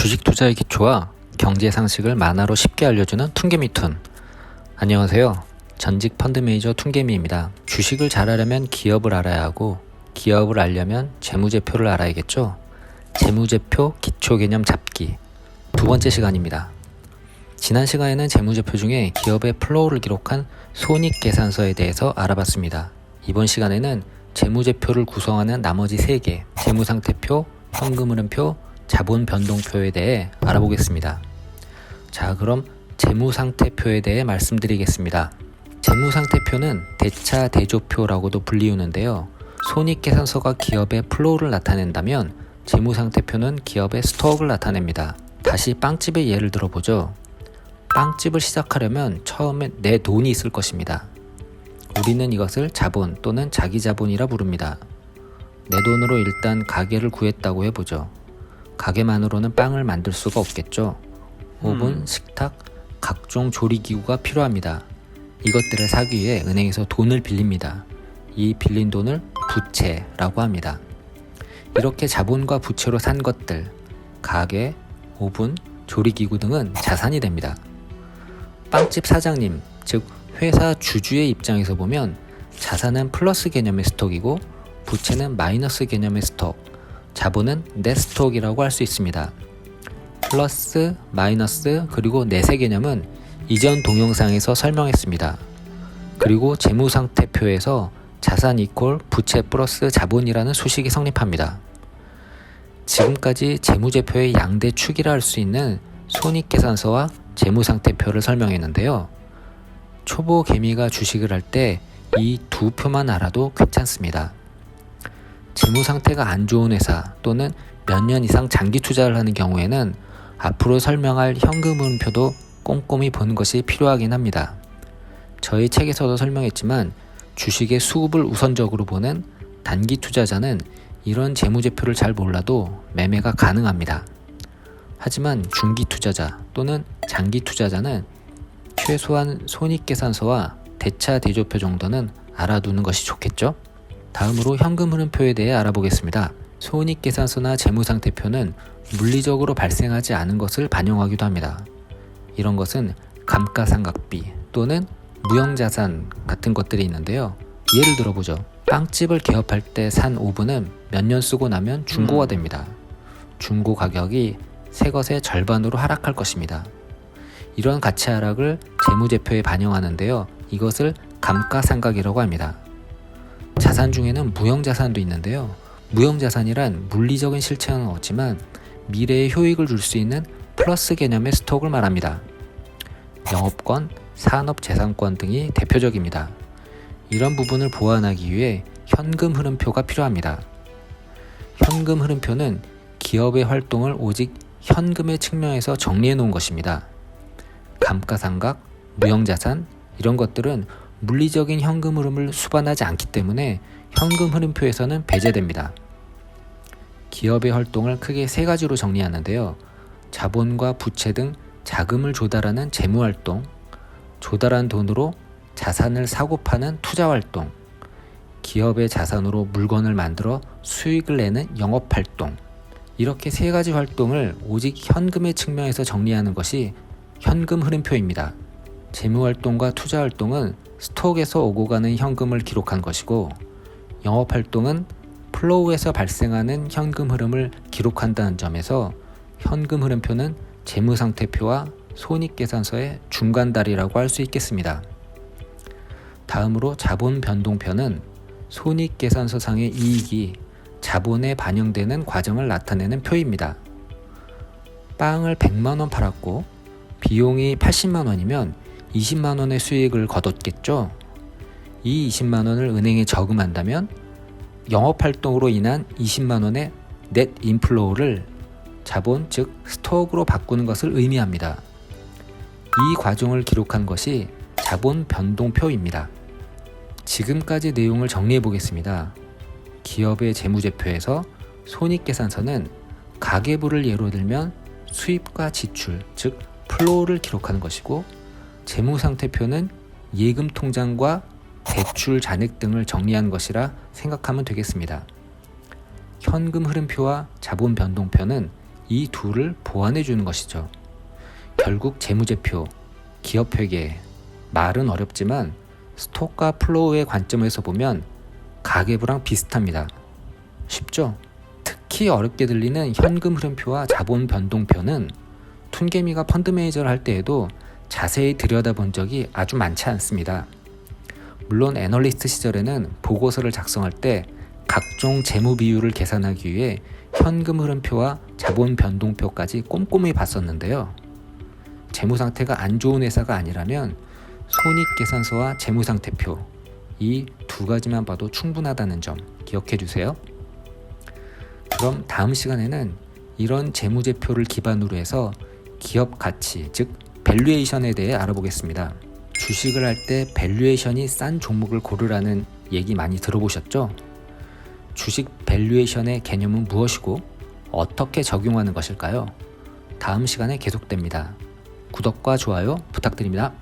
주식 투자의 기초와 경제 상식을 만화로 쉽게 알려주는 퉁개미툰. 안녕하세요. 전직 펀드 매니저 퉁개미입니다. 주식을 잘 하려면 기업을 알아야 하고, 기업을 알려면 재무제표를 알아야겠죠. 재무제표 기초 개념 잡기 두 번째 시간입니다. 지난 시간에는 재무제표 중에 기업의 플로우를 기록한 손익계산서에 대해서 알아봤습니다. 이번 시간에는 재무제표를 구성하는 나머지 3개, 재무상태표, 현금흐름표, 자본변동표에 대해 알아보겠습니다. 자, 그럼 재무상태표에 대해 말씀드리겠습니다. 재무상태표는 대차대조표라고도 불리우는데요. 손익계산서가 기업의 플로우를 나타낸다면 재무상태표는 기업의 스톡을 나타냅니다. 다시 빵집의 예를 들어보죠. 빵집을 시작하려면 처음에 내 돈이 있을 것입니다. 우리는 이것을 자본 또는 자기자본이라 부릅니다. 내 돈으로 일단 가게를 구했다고 해보죠. 가게만으로는 빵을 만들 수가 없겠죠. 오븐, 식탁, 각종 조리기구가 필요합니다. 이것들을 사기 위해 은행에서 돈을 빌립니다. 이 빌린 돈을 부채라고 합니다. 이렇게 자본과 부채로 산 것들, 가게, 오븐, 조리기구 등은 자산이 됩니다. 빵집 사장님, 즉 회사 주주의 입장에서 보면 자산은 플러스 개념의 스톡이고 부채는 마이너스 개념의 스톡, 자본은 넷 스톡이라고 할 수 있습니다. 플러스, 마이너스, 그리고 넷의 개념은 이전 동영상에서 설명했습니다. 그리고 재무상태표에서 자산 이퀄 부채 플러스 자본이라는 수식이 성립합니다. 지금까지 재무제표의 양대 축이라 할 수 있는 손익계산서와 재무상태표를 설명했는데요. 초보 개미가 주식을 할 때 이 두 표만 알아도 괜찮습니다. 재무상태가 안 좋은 회사 또는 몇 년 이상 장기 투자를 하는 경우에는 앞으로 설명할 현금흐름표도 꼼꼼히 보는 것이 필요하긴 합니다. 저희 책에서도 설명했지만 주식의 수급을 우선적으로 보는 단기 투자자는 이런 재무제표를 잘 몰라도 매매가 가능합니다. 하지만 중기 투자자 또는 장기 투자자는 최소한 손익계산서와 대차대조표 정도는 알아두는 것이 좋겠죠? 다음으로 현금흐름표에 대해 알아보겠습니다. 손익계산서나 재무상태표는 물리적으로 발생하지 않은 것을 반영하기도 합니다. 이런 것은 감가상각비 또는 무형자산 같은 것들이 있는데요. 예를 들어보죠. 빵집을 개업할 때 산 오븐은 몇 년 쓰고 나면 중고가 됩니다. 중고 가격이 새 것의 절반으로 하락할 것입니다. 이런 가치 하락을 재무제표에 반영하는데요. 이것을 감가상각이라고 합니다. 자산 중에는 무형자산도 있는데요. 무형자산이란 물리적인 실체는 없지만 미래에 효익을 줄 수 있는 플러스 개념의 스톡을 말합니다. 영업권, 산업재산권 등이 대표적입니다. 이런 부분을 보완하기 위해 현금흐름표가 필요합니다. 현금흐름표는 기업의 활동을 오직 현금의 측면에서 정리해 놓은 것입니다. 감가상각, 무형자산 이런 것들은 물리적인 현금 흐름을 수반하지 않기 때문에 현금 흐름표에서는 배제됩니다. 기업의 활동을 크게 3가지로 정리하는데요. 자본과 부채 등 자금을 조달하는 재무활동, 조달한 돈으로 자산을 사고 파는 투자활동, 기업의 자산으로 물건을 만들어 수익을 내는 영업활동, 이렇게 3가지 활동을 오직 현금의 측면에서 정리하는 것이 현금 흐름표입니다. 재무활동과 투자활동은 스톡에서 오고 가는 현금을 기록한 것이고, 영업활동은 플로우에서 발생하는 현금 흐름을 기록한다는 점에서 현금 흐름표는 재무상태표와 손익계산서의 중간다리라고 할 수 있겠습니다. 다음으로 자본변동표는 손익계산서상의 이익이 자본에 반영되는 과정을 나타내는 표입니다. 빵을 100만원 팔았고 비용이 80만원이면 20만원의 수익을 거뒀겠죠. 이 20만원을 은행에 저금한다면 영업활동으로 인한 20만원의 넷 인플로우를 자본 즉 스톡으로 바꾸는 것을 의미합니다. 이 과정을 기록한 것이 자본 변동표입니다. 지금까지 내용을 정리해 보겠습니다. 기업의 재무제표에서 손익계산서는 가계부를 예로 들면 수입과 지출 즉 플로우를 기록하는 것이고, 재무상태표는 예금 통장과 대출 잔액 등을 정리한 것이라 생각하면 되겠습니다. 현금 흐름표와 자본 변동표는 이 둘을 보완해 주는 것이죠. 결국 재무제표, 기업회계, 말은 어렵지만 스톡과 플로우의 관점에서 보면 가계부랑 비슷합니다. 쉽죠? 특히 어렵게 들리는 현금 흐름표와 자본 변동표는 툰개미가 펀드 매니저를 할 때에도 자세히 들여다본 적이 아주 많지 않습니다. 물론 애널리스트 시절에는 보고서를 작성할 때 각종 재무 비율을 계산하기 위해 현금 흐름표와 자본 변동표까지 꼼꼼히 봤었는데요. 재무 상태가 안 좋은 회사가 아니라면 손익계산서와 재무상태표, 이 두 가지만 봐도 충분하다는 점 기억해 주세요. 그럼 다음 시간에는 이런 재무제표를 기반으로 해서 기업 가치, 즉 밸류에이션에 대해 알아보겠습니다. 주식을 할 때 밸류에이션이 싼 종목을 고르라는 얘기 많이 들어보셨죠? 주식 밸류에이션의 개념은 무엇이고 어떻게 적용하는 것일까요? 다음 시간에 계속됩니다. 구독과 좋아요 부탁드립니다.